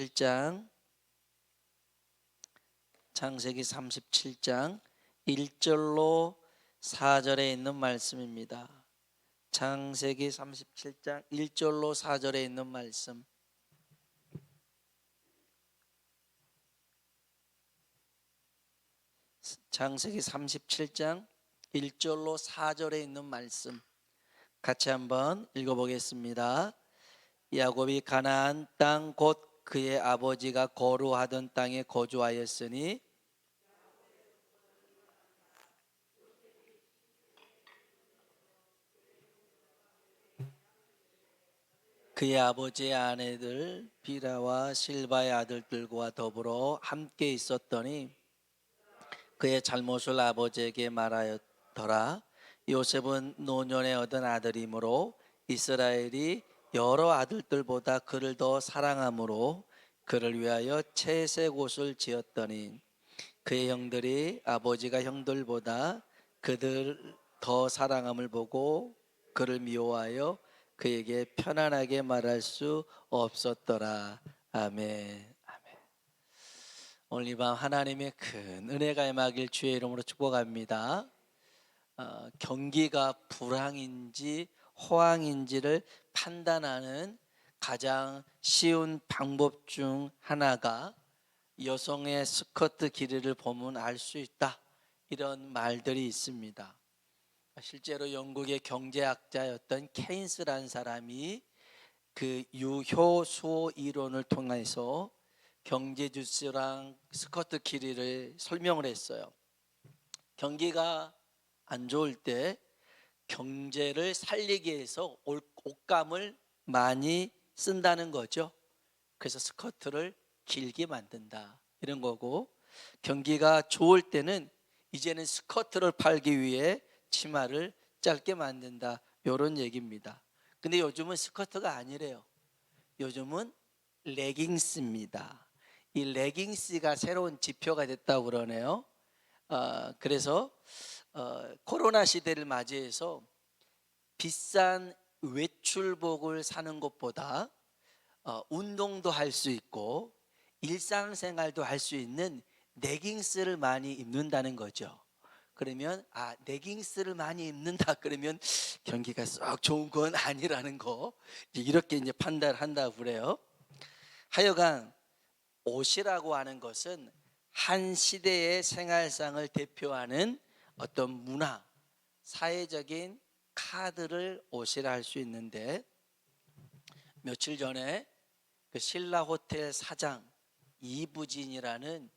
37장 1절로 4절에 있는 말씀입니다. 창세기 37장 1절로 4절에 있는 말씀. 창세기 37장 1절로 4절에 있는 말씀 같이 한번 읽어보겠습니다. 야곱이 가나안 땅 곧 그의 아버지가 거류하던 땅에 거주하였으니 그의 아버지의 아내들 비라와 실바의 아들들과 더불어 함께 있었더니 그의 잘못을 아버지에게 말하였더라. 요셉은 노년에 얻은 아들이므로 이스라엘이 여러 아들들보다 그를 더 사랑하므로 그를 위하여 채색 옷을 지었더니 그의 형들이 아버지가 형들보다 그들 더 사랑함을 보고 그를 미워하여 그에게 편안하게 말할 수 없었더라. 아멘. 오늘 이 밤 하나님의 큰 은혜가 임하길 주의 이름으로 축복합니다. 경기가 불황인지 호황인지를 판단하는 가장 쉬운 방법 중 하나가 여성의 스커트 길이를 보면 알 수 있다, 이런 말들이 있습니다. 실제로 영국의 경제학자였던 케인스라는 사람이 그 유효수호 이론을 통해서 경제지수랑 스커트 길이를 설명을 했어요. 경기가 안 좋을 때 경제를 살리기 위해서 옷감을 많이 쓴다는 거죠. 그래서 스커트를 길게 만든다, 이런 거고, 경기가 좋을 때는 이제는 스커트를 팔기 위해 치마를 짧게 만든다, 이런 얘기입니다. 근데 요즘은 스커트가 아니래요. 요즘은 레깅스입니다. 이 레깅스가 새로운 지표가 됐다고 그러네요. 그래서 코로나 시대를 맞이해서 비싼 외출복을 사는 것보다 운동도 할 수 있고 일상생활도 할 수 있는 레깅스를 많이 입는다는 거죠. 그러면 레깅스를 많이 입는다 그러면 경기가 썩 좋은 건 아니라는 거, 이렇게 이제 판단한다고 그래요. 하여간 옷이라고 하는 것은 한 시대의 생활상을 대표하는 어떤 문화, 사회적인 카드를 옷이라 할 수 있는데, 며칠 전에 그 신라호텔 사장 이부진이라는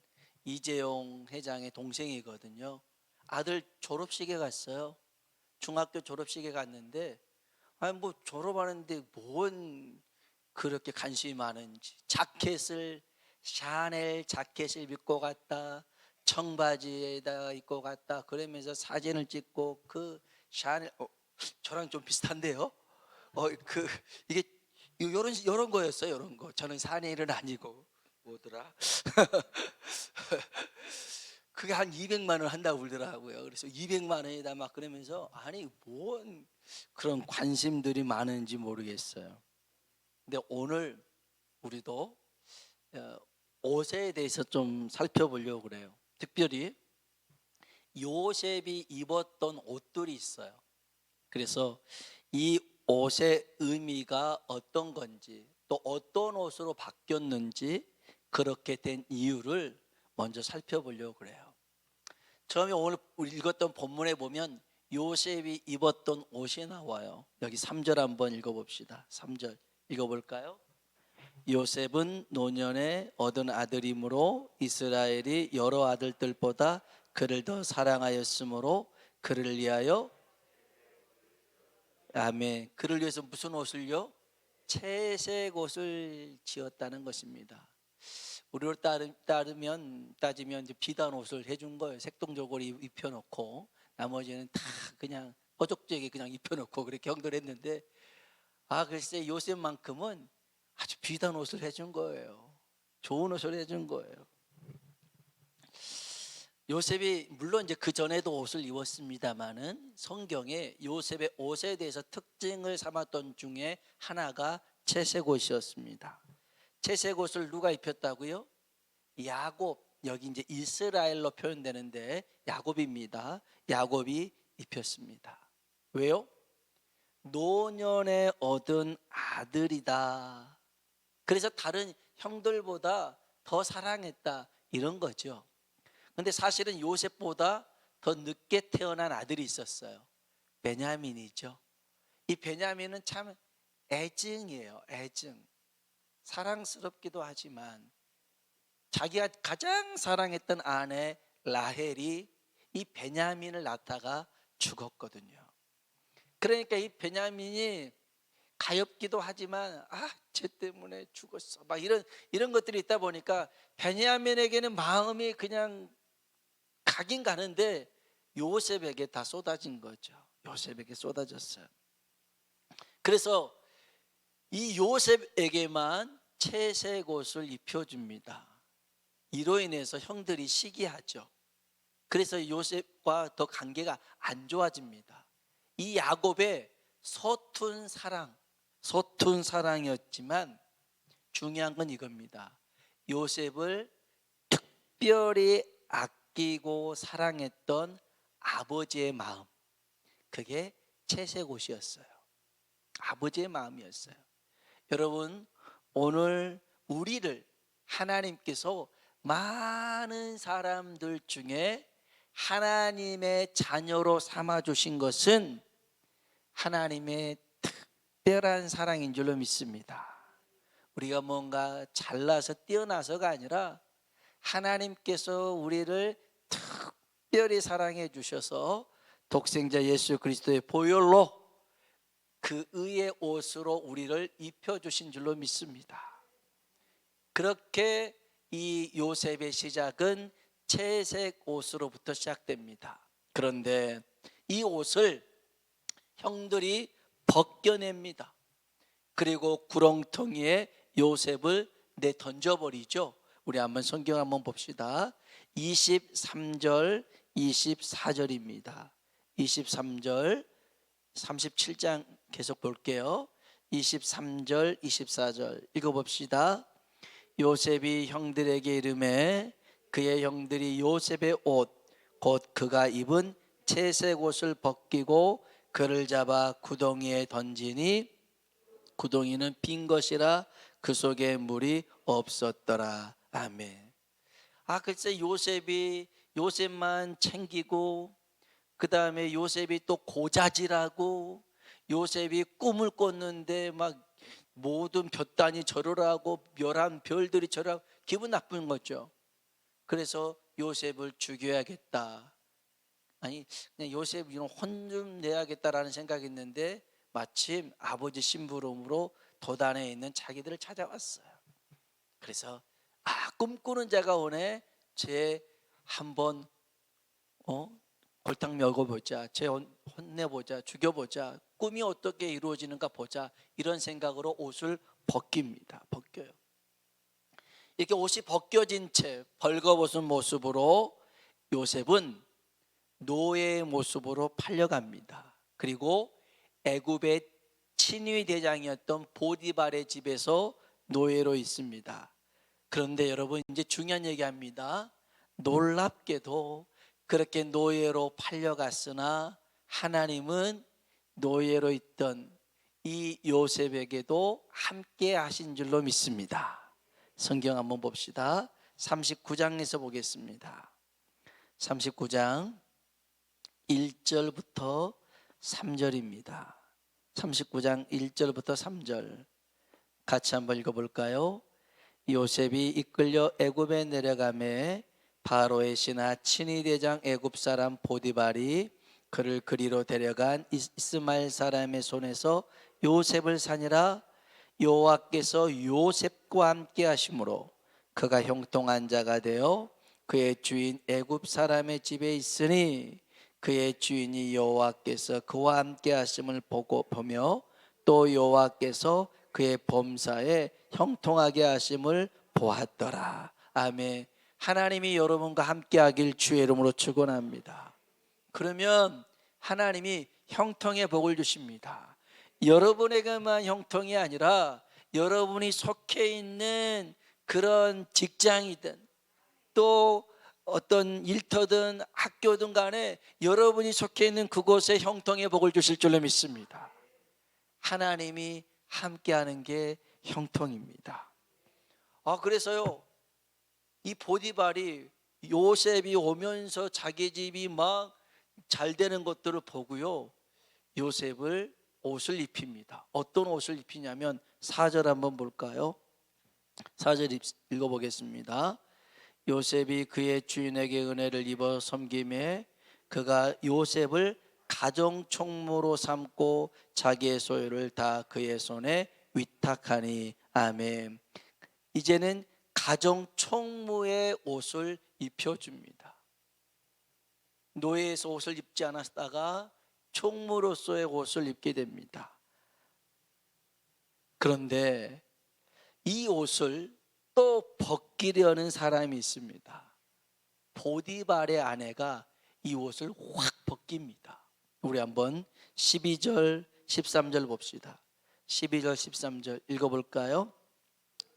이재용 회장의 동생이거든요. 아들 졸업식에 갔어요. 중학교 졸업식에 갔는데 뭐 졸업하는데 뭔 그렇게 관심이 많은지, 자켓을 샤넬 자켓을 입고 갔다, 청바지에다가 입고 갔다, 그러면서 사진을 찍고 그 샤넬 저랑 좀 비슷한데요. 이게 이런 거였어요. 이런 거. 저는 샤넬은 아니고 뭐더라? 그게 한 200만 원 한다고 그러더라고요. 그래서 200만 원이다 막 그러면서, 아니 뭔 그런 관심들이 많은지 모르겠어요. 근데 오늘 우리도 옷에 대해서 좀 살펴보려고 그래요. 특별히 요셉이 입었던 옷들이 있어요. 그래서 이 옷의 의미가 어떤 건지, 또 어떤 옷으로 바뀌었는지, 그렇게 된 이유를 먼저 살펴보려고 그래요. 처음에 오늘 읽었던 본문에 보면 요셉이 입었던 옷이 나와요. 여기 3절 한번 읽어봅시다. 3절 읽어볼까요? 요셉은 노년에 얻은 아들이므로 이스라엘이 여러 아들들보다 그를 더 사랑하였으므로 그를 위하여, 아멘, 그를 위해서 무슨 옷을요? 채색 옷을 지었다는 것입니다. 우리로 따지면 이제 비단 옷을 해준 거예요. 색동적으로 입혀놓고 나머지는 다 그냥 허접하게 그냥 입혀놓고 그렇게 경도를 했는데, 글쎄 요셉만큼은 아주 비단 옷을 해준 거예요. 좋은 옷을 해준 거예요. 요셉이 물론 이제 그 전에도 옷을 입었습니다만은 성경에 요셉의 옷에 대해서 특징을 삼았던 중에 하나가 채색 옷이었습니다. 채색 옷을 누가 입혔다고요? 야곱, 여기 이제 이스라엘로 표현되는데 야곱입니다. 야곱이 입혔습니다. 왜요? 노년에 얻은 아들이다. 그래서 다른 형들보다 더 사랑했다, 이런 거죠. 근데 사실은 요셉보다 더 늦게 태어난 아들이 있었어요. 베냐민이죠. 이 베냐민은 참 애증이에요. 애증. 사랑스럽기도 하지만 자기가 가장 사랑했던 아내 라헬이 이 베냐민을 낳다가 죽었거든요. 그러니까 이 베냐민이 가엾기도 하지만 쟤 때문에 죽었어, 막 이런 것들이 있다 보니까 베냐민에게는 마음이 그냥 가긴 가는데 요셉에게 다 쏟아진 거죠. 요셉에게 쏟아졌어요. 그래서 이 요셉에게만 채색 옷을 입혀줍니다. 이로 인해서 형들이 시기하죠. 그래서 요셉과 더 관계가 안 좋아집니다. 이 야곱의 서툰 사랑이었지만 중요한 건 이겁니다. 요셉을 특별히 아끼고 사랑했던 아버지의 마음, 그게 채색 옷이었어요. 아버지의 마음이었어요. 여러분, 오늘 우리를 하나님께서 많은 사람들 중에 하나님의 자녀로 삼아주신 것은 하나님의 특별한 사랑인 줄로 믿습니다. 우리가 뭔가 잘나서 뛰어나서가 아니라 하나님께서 우리를 특별히 사랑해 주셔서 독생자 예수 그리스도의 보혈로 그 의의 옷으로 우리를 입혀주신 줄로 믿습니다. 그렇게 이 요셉의 시작은 채색 옷으로부터 시작됩니다. 그런데 이 옷을 형들이 벗겨냅니다. 그리고 구렁텅이에 요셉을 내던져버리죠. 우리 한번 성경 한번 봅시다. 23절 24절입니다 23절 37장 계속 볼게요. 23절 24절 읽어봅시다. 요셉이 형들에게 이르매 그의 형들이 요셉의 옷 곧 그가 입은 채색 옷을 벗기고 그를 잡아 구덩이에 던지니 구덩이는 빈 것이라 그 속에 물이 없었더라. 아멘. 글쎄 요셉만 챙기고 그 다음에 요셉이 또 고자질하고 요셉이 꿈을 꿨는데 막 모든 볕단이 절하고 멸한 별들이 절하고 기분 나쁜 거죠. 그래서 요셉을 죽여야겠다. 아니 그냥 요셉 혼 좀 내야겠다라는 생각이 있는데 마침 아버지 심부름으로 도단에 있는 자기들을 찾아왔어요. 그래서 꿈꾸는 자가 오네. 쟤 한번 골탕 먹어보자. 쟤 혼내보자. 죽여보자. 꿈이 어떻게 이루어지는가 보자. 이런 생각으로 옷을 벗겨요. 이렇게 옷이 벗겨진 채 벌거벗은 모습으로 요셉은 노예의 모습으로 팔려갑니다. 그리고 애굽의 친위 대장이었던 보디발의 집에서 노예로 있습니다. 그런데 여러분 이제 중요한 얘기합니다. 놀랍게도 그렇게 노예로 팔려갔으나 하나님은 노예로 있던 이 요셉에게도 함께 하신 줄로 믿습니다. 성경 한번 봅시다. 39장에서 보겠습니다. 39장 1절부터 3절입니다 39장 1절부터 3절 같이 한번 읽어볼까요? 요셉이 이끌려 애굽에 내려가매 바로의 신하 친위대장 애굽 사람 보디발이 그를 그리로 데려간 이스마엘 사람의 손에서 요셉을 사니라. 여호와께서 요셉과 함께 하심으로 그가 형통한 자가 되어 그의 주인 애굽 사람의 집에 있으니 그의 주인이 여호와께서 그와 함께 하심을 보며 또 여호와께서 그의 범사에 형통하게 하심을 보았더라. 아멘. 하나님이 여러분과 함께 하길 주의 이름으로 축원합니다. 그러면 하나님이 형통의 복을 주십니다. 여러분에게만 형통이 아니라 여러분이 속해 있는 그런 직장이든 또 어떤 일터든 학교든 간에 여러분이 속해 있는 그곳에 형통의 복을 주실 줄로 믿습니다. 하나님이 함께하는 게 형통입니다. 그래서요, 이 보디발이 요셉이 오면서 자기 집이 막 잘 되는 것들을 보고요, 요셉을 옷을 입힙니다. 어떤 옷을 입히냐면 4절 한번 볼까요? 4절 읽어보겠습니다. 요셉이 그의 주인에게 은혜를 입어 섬김에 그가 요셉을 가정 총무로 삼고 자기의 소유를 다 그의 손에 위탁하니. 아멘. 이제는 가정 총무의 옷을 입혀줍니다. 노예에서 옷을 입지 않았다가 총무로서의 옷을 입게 됩니다. 그런데 이 옷을 또 벗기려는 사람이 있습니다. 보디발의 아내가 이 옷을 확 벗깁니다. 우리 한번 12절 13절 봅시다. 12절 13절 읽어볼까요?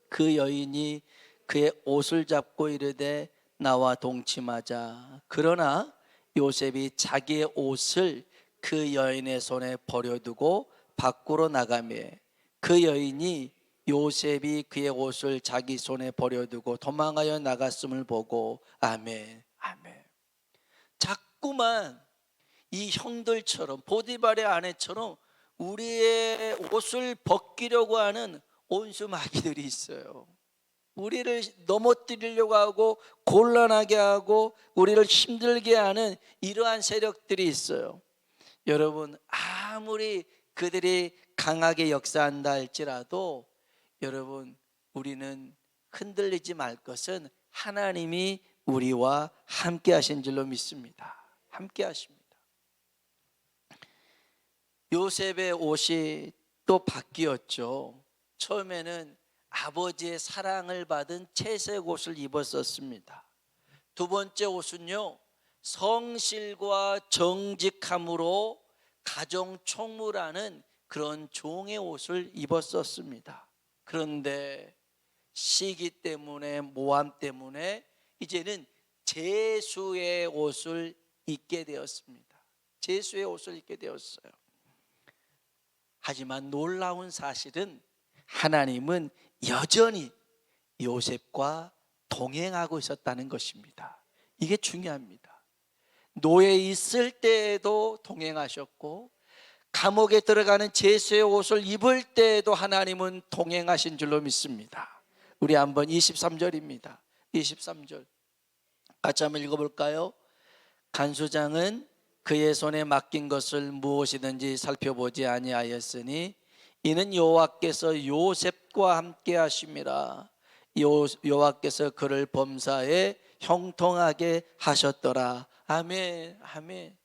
그 여인이 그의 옷을 잡고 이르되 나와 동침하자. 그러나 요셉이 자기의 옷을 그 여인의 손에 버려두고 밖으로 나가매 그 여인이 요셉이 그의 옷을 자기 손에 버려두고 도망하여 나갔음을 보고 아멘, 아멘. 자꾸만 이 형들처럼 보디발의 아내처럼 우리의 옷을 벗기려고 하는 온수 마귀들이 있어요. 우리를 넘어뜨리려고 하고 곤란하게 하고 우리를 힘들게 하는 이러한 세력들이 있어요. 여러분, 아무리 그들이 강하게 역사한다 할지라도 여러분, 우리는 흔들리지 말 것은 하나님이 우리와 함께 하신 줄로 믿습니다. 함께 하십니다. 요셉의 옷이 또 바뀌었죠. 처음에는 아버지의 사랑을 받은 채색 옷을 입었었습니다. 두 번째 옷은요, 성실과 정직함으로 가정 총무라는 그런 종의 옷을 입었었습니다. 그런데 시기 때문에 모함 때문에 이제는 제수의 옷을 입게 되었습니다. 제수의 옷을 입게 되었어요. 하지만 놀라운 사실은 하나님은 여전히 요셉과 동행하고 있었다는 것입니다. 이게 중요합니다. 노예에 있을 때에도 동행하셨고 감옥에 들어가는 제수의 옷을 입을 때에도 하나님은 동행하신 줄로 믿습니다. 우리 한번 23절입니다. 23절 같이 한번 읽어볼까요? 간수장은 그의 손에 맡긴 것을 무엇이든지 살펴보지 아니하였으니 이는 여호와께서 요셉과 함께 하심이라. 여호와께서 그를 범사에 형통하게 하셨더라. 아멘, 아멘.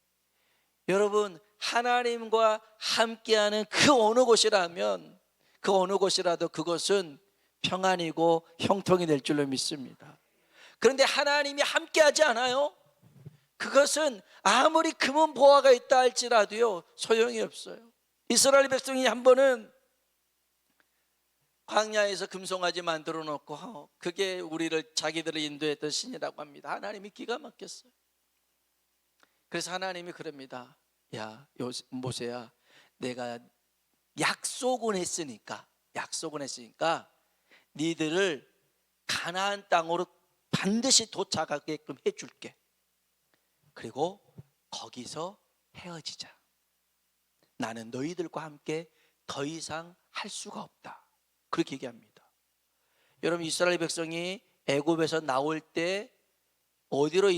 여러분, 하나님과 함께하는 그 어느 곳이라면 그 어느 곳이라도 그것은 평안이고 형통이 될 줄로 믿습니다. 그런데 하나님이 함께하지 않아요? 그것은 아무리 금은 보화가 있다 할지라도요 소용이 없어요. 이스라엘 백성이 한 번은 광야에서 금송아지 만들어 놓고 그게 우리를 자기들을 인도했던 신이라고 합니다. 하나님이 기가 막혔어요. 그래서 하나님이 그럽니다. 야 모세야, 내가 약속은 했으니까 니들을 가나안 땅으로 반드시 도착하게끔 해줄게. 그리고 거기서 헤어지자. 나는 너희들과 함께 더 이상 할 수가 없다. 그렇게 얘기합니다. 여러분, 이스라엘 백성이 애굽에서 나올 때 어디로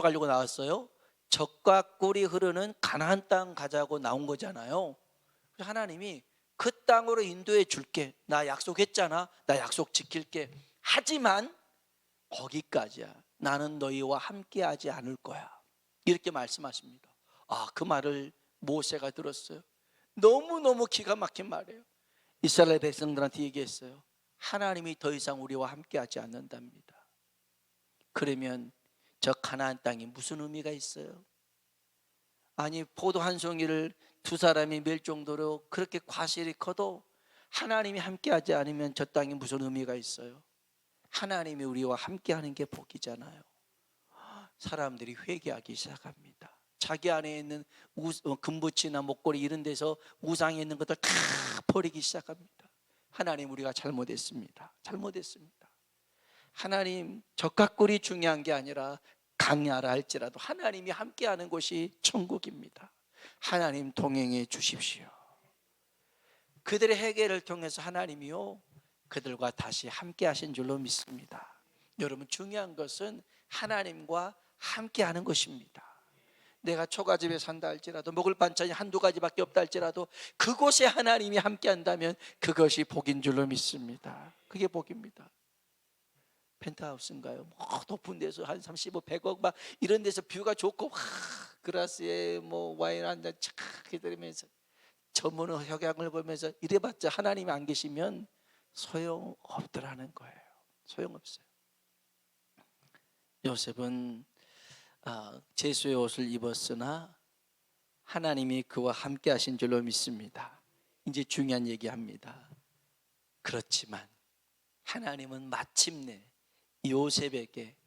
가려고 나왔어요? 젖과 꿀이 흐르는 가나안 땅 가자고 나온 거잖아요. 그래서 하나님이 그 땅으로 인도해 줄게. 나 약속했잖아. 나 약속 지킬게. 하지만 거기까지야. 나는 너희와 함께 하지 않을 거야. 이렇게 말씀하십니다. 그 말을 모세가 들었어요. 너무너무 기가 막힌 말이에요. 이스라엘 백성들한테 얘기했어요. 하나님이 더 이상 우리와 함께 하지 않는답니다. 그러면 저 가나안 땅이 무슨 의미가 있어요? 아니, 포도 한 송이를 두 사람이 멜 정도로 그렇게 과실이 커도 하나님이 함께하지 않으면 저 땅에 무슨 의미가 있어요? 하나님이 우리와 함께하는 게 복이잖아요. 사람들이 회개하기 시작합니다. 자기 안에 있는 금붙이나 목걸이 이런 데서 우상에 있는 것들 다 버리기 시작합니다. 하나님, 우리가 잘못했습니다. 잘못했습니다. 하나님, 적각꿀이 중요한 게 아니라 강야라 할지라도 하나님이 함께하는 곳이 천국입니다. 하나님 동행해 주십시오. 그들의 회개를 통해서 하나님이요 그들과 다시 함께 하신 줄로 믿습니다. 여러분, 중요한 것은 하나님과 함께 하는 것입니다. 내가 초가집에 산다 할지라도 먹을 반찬이 한두 가지밖에 없다 할지라도 그곳에 하나님이 함께 한다면 그것이 복인 줄로 믿습니다. 그게 복입니다. 펜트하우스인가요? 높은 데서 한 35, 100억 막 이런 데서 뷰가 좋고 그라스에 와인 한 잔 착 기다리면서 전문 협약을 보면서 이래봤자 하나님이 안 계시면 소용없더라는 거예요. 소용없어요. 요셉은 제수의 옷을 입었으나 하나님이 그와 함께 하신 줄로 믿습니다. 이제 중요한 얘기합니다. 그렇지만 하나님은 마침내 요셉에게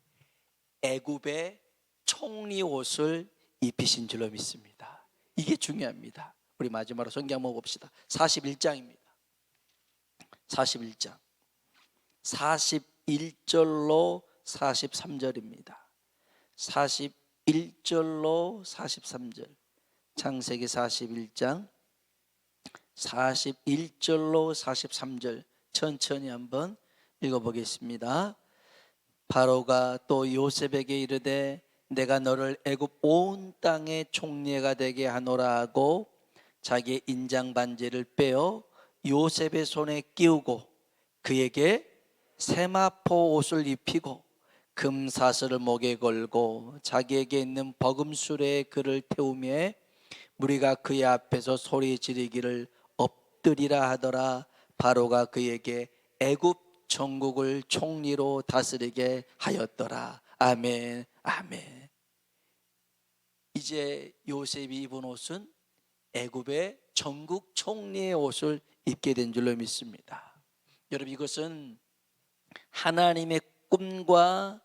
애굽의 총리 옷을 입히신 줄로 믿습니다. 이게 중요합니다. 우리 마지막으로 성경 한번 봅시다. 41장입니다. 41장 41절로 43절입니다. 41절로 43절 창세기 41장 41절로 43절 천천히 한번 읽어보겠습니다. 바로가 또 요셉에게 이르되 내가 너를 애굽 온 땅의 총리가 되게 하노라 하고 자기의 인장 반지를 빼어 요셉의 손에 끼우고 그에게 세마포 옷을 입히고 금사슬을 목에 걸고 자기에게 있는 버금술에 그를 태우며 무리가 그의 앞에서 소리 지르기를 엎드리라 하더라. 바로가 그에게 애굽 전국을 총리로 다스리게 하였더라. 아멘, 아멘. 이제 요셉이 입은 옷은 애굽의 전국 총리의 옷을 입게 된 줄로 믿습니다. 여러분, 이것은 하나님의 꿈과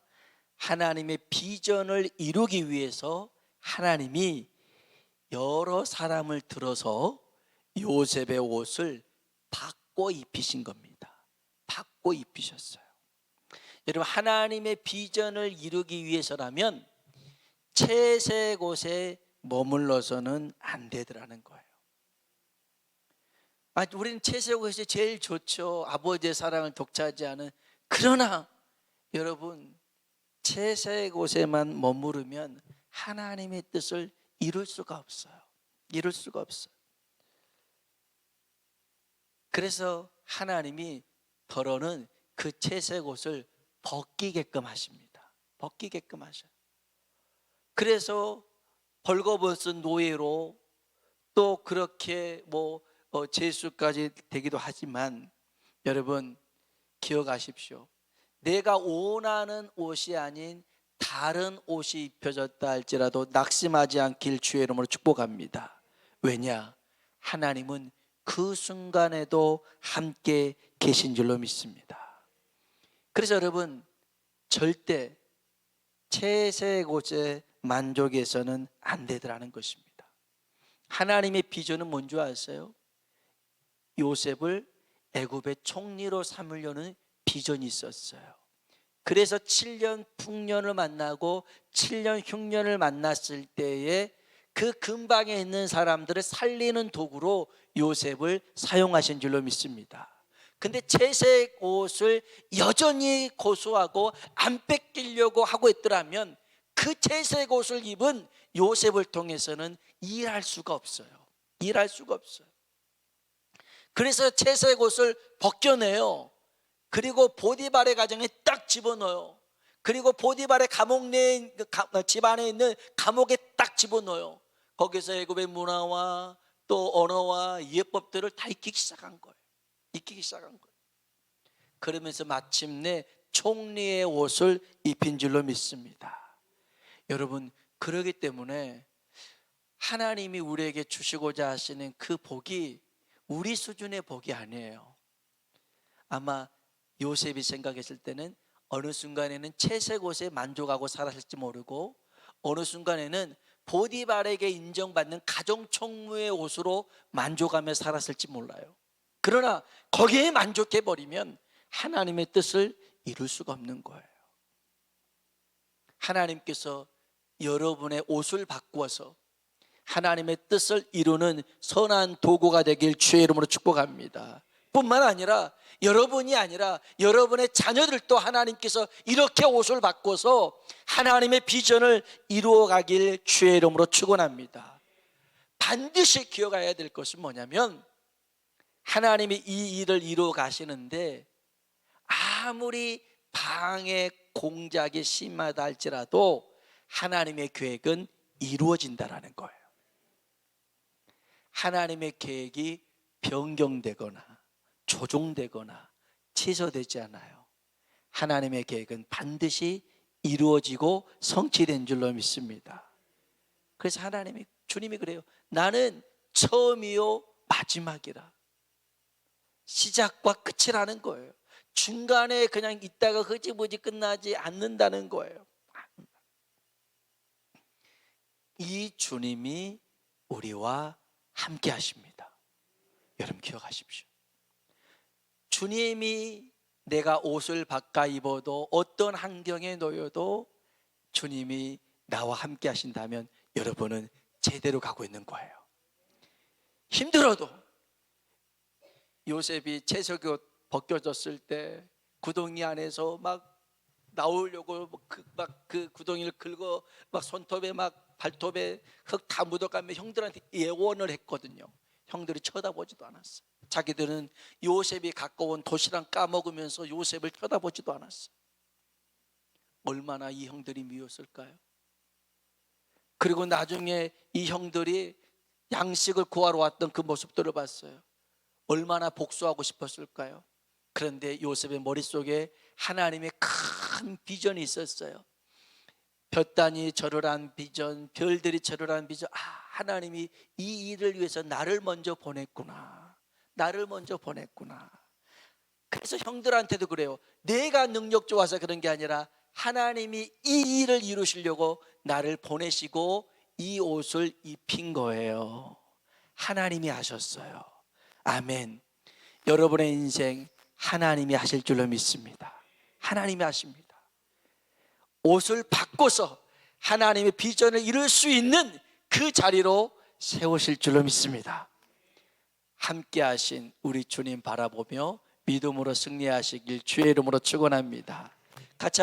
하나님의 비전을 이루기 위해서 하나님이 여러 사람을 들어서 요셉의 옷을 바꿔 입히신 겁니다. 바꿔 입히셨어요. 여러분, 하나님의 비전을 이루기 위해서라면 채색 옷에 머물러서는 안 되더라는 거예요. 우리는 채색 옷이 제일 좋죠. 아버지의 사랑을 독차지하는. 그러나 여러분, 채색 옷에만 머무르면 하나님의 뜻을 이룰 수가 없어요. 이룰 수가 없어요. 그래서 하나님이 더러는 그 채색 옷을 벗기게끔 하십니다. 벗기게끔 하셔요. 그래서 벌거벗은 노예로 또 그렇게 제수까지 되기도 하지만 여러분 기억하십시오. 내가 원하는 옷이 아닌 다른 옷이 입혀졌다 할지라도 낙심하지 않길 주의 이름으로 축복합니다. 왜냐? 하나님은 그 순간에도 함께 계신 줄로 믿습니다. 그래서 여러분 절대 채색 옷에 만족해서는 안 되더라는 것입니다. 하나님의 비전은 뭔지 아세요? 요셉을 애굽의 총리로 삼으려는 비전이 있었어요. 그래서 7년 풍년을 만나고 7년 흉년을 만났을 때에 그 근방에 있는 사람들을 살리는 도구로 요셉을 사용하신 줄로 믿습니다. 근데 채색 옷을 여전히 고수하고 안 뺏기려고 하고 있더라면 그 채색 옷을 입은 요셉을 통해서는 일할 수가 없어요. 일할 수가 없어요. 그래서 채색 옷을 벗겨내요. 그리고 보디발의 가정에 딱 집어넣어요. 그리고 보디발의 감옥 내 집 안에 있는 감옥에 딱 집어넣어요. 거기서 애굽의 문화와 또 언어와 예법들을 다 익히기 시작한 거예요. 익히기 시작한 거예요. 그러면서 마침내 총리의 옷을 입힌 줄로 믿습니다. 여러분, 그러기 때문에 하나님이 우리에게 주시고자 하시는 그 복이 우리 수준의 복이 아니에요. 아마 요셉이 생각했을 때는 어느 순간에는 채색 옷에 만족하고 살았을지 모르고 어느 순간에는 보디발에게 인정받는 가정총무의 옷으로 만족하며 살았을지 몰라요. 그러나 거기에 만족해버리면 하나님의 뜻을 이룰 수가 없는 거예요. 하나님께서 여러분의 옷을 바꾸어서 하나님의 뜻을 이루는 선한 도구가 되길 주의 이름으로 축복합니다. 뿐만 아니라 여러분이 아니라 여러분의 자녀들도 하나님께서 이렇게 옷을 바꿔서 하나님의 비전을 이루어가길 주의 이름으로 축원합니다. 반드시 기억해야 될 것은 뭐냐면 하나님이 이 일을 이루어 가시는데 아무리 방해 공작이 심하다 할지라도 하나님의 계획은 이루어진다라는 거예요. 하나님의 계획이 변경되거나 조종되거나 취소되지 않아요. 하나님의 계획은 반드시 이루어지고 성취된 줄로 믿습니다. 그래서 주님이 그래요. 나는 처음이요 마지막이라. 시작과 끝이라는 거예요. 중간에 그냥 있다가 흐지부지 끝나지 않는다는 거예요. 이 주님이 우리와 함께 하십니다. 여러분 기억하십시오. 주님이 내가 옷을 바꿔 입어도 어떤 환경에 놓여도 주님이 나와 함께 하신다면 여러분은 제대로 가고 있는 거예요. 힘들어도 요셉이 채석이 옷 벗겨졌을 때 구덩이 안에서 막 나오려고 그 구덩이를 긁어 막 손톱에 막 발톱에 흙 다 묻어가며 형들한테 예원을 했거든요. 형들이 쳐다보지도 않았어요. 자기들은 요셉이 갖고 온 도시락 까먹으면서 요셉을 쳐다보지도 않았어요. 얼마나 이 형들이 미웠을까요? 그리고 나중에 이 형들이 양식을 구하러 왔던 그 모습들을 봤어요. 얼마나 복수하고 싶었을까요? 그런데 요셉의 머릿속에 하나님의 큰 비전이 있었어요. 볕단이 절을 한 비전, 별들이 절을 한 비전. 하나님이 이 일을 위해서 나를 먼저 보냈구나. 나를 먼저 보냈구나. 그래서 형들한테도 그래요. 내가 능력 좋아서 그런 게 아니라 하나님이 이 일을 이루시려고 나를 보내시고 이 옷을 입힌 거예요. 하나님이 하셨어요. 아멘. 여러분의 인생 하나님이 하실 줄로 믿습니다. 하나님이 하십니다. 옷을 바꿔서 하나님의 비전을 이룰 수 있는 그 자리로 세우실 줄로 믿습니다. 함께 하신 우리 주님 바라보며 믿음으로 승리하시길 주의 이름으로 축원합니다. 같이